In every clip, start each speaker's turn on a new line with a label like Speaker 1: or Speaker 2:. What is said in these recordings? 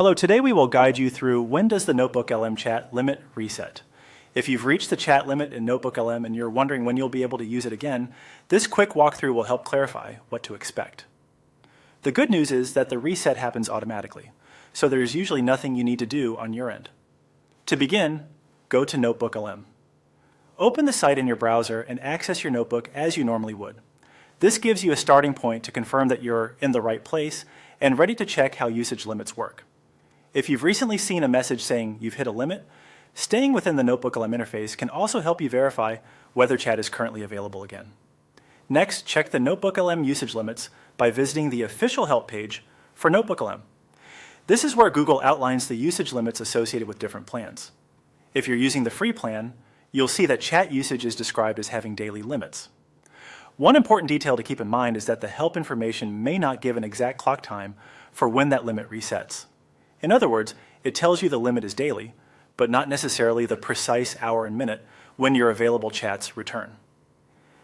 Speaker 1: Hello, today we will guide you through when does the NotebookLM chat limit reset. If you've reached the chat limit in NotebookLM and you're wondering when you'll be able to use it again, this quick walkthrough will help clarify what to expect. The good news is that the reset happens automatically, so there's usually nothing you need to do on your end. To begin, go to NotebookLM. Open the site in your browser and access your notebook as you normally would. This gives you a starting point to confirm that you're in the right place and ready to check how usage limits work. If you've recently seen a message saying you've hit a limit, staying within the NotebookLM interface can also help you verify whether chat is currently available again. Next, check the NotebookLM usage limits by visiting the official help page for NotebookLM. This is where Google outlines the usage limits associated with different plans. If you're using the free plan, you'll see that chat usage is described as having daily limits. One important detail to keep in mind is that the help information may not give an exact clock time for when that limit resets. In other words, it tells you the limit is daily, but not necessarily the precise hour and minute when your available chats return.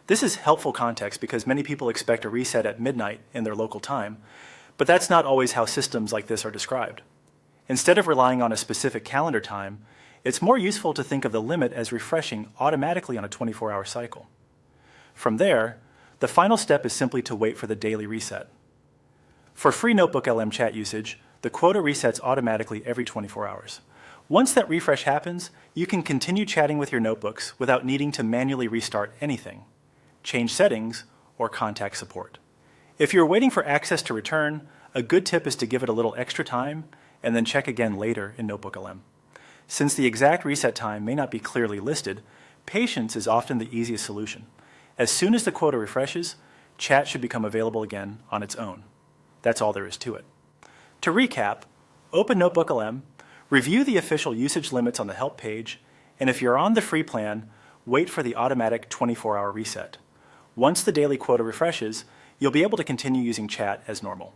Speaker 1: This is helpful context because many people expect a reset at midnight in their local time, but that's not always how systems like this are described. Instead of relying on a specific calendar time, it's more useful to think of the limit as refreshing automatically on a 24-hour cycle. From there, the final step is simply to wait for the daily reset. For free NotebookLM chat usage, the quota resets automatically every 24 hours. Once that refresh happens, you can continue chatting with your notebooks without needing to manually restart anything, change settings, or contact support. If you're waiting for access to return, a good tip is to give it a little extra time and then check again later in NotebookLM. Since the exact reset time may not be clearly listed, patience is often the easiest solution. As soon as the quota refreshes, chat should become available again on its own. That's all there is to it. To recap, open NotebookLM, review the official usage limits on the help page, and if you're on the free plan, wait for the automatic 24-hour reset. Once the daily quota refreshes, you'll be able to continue using chat as normal.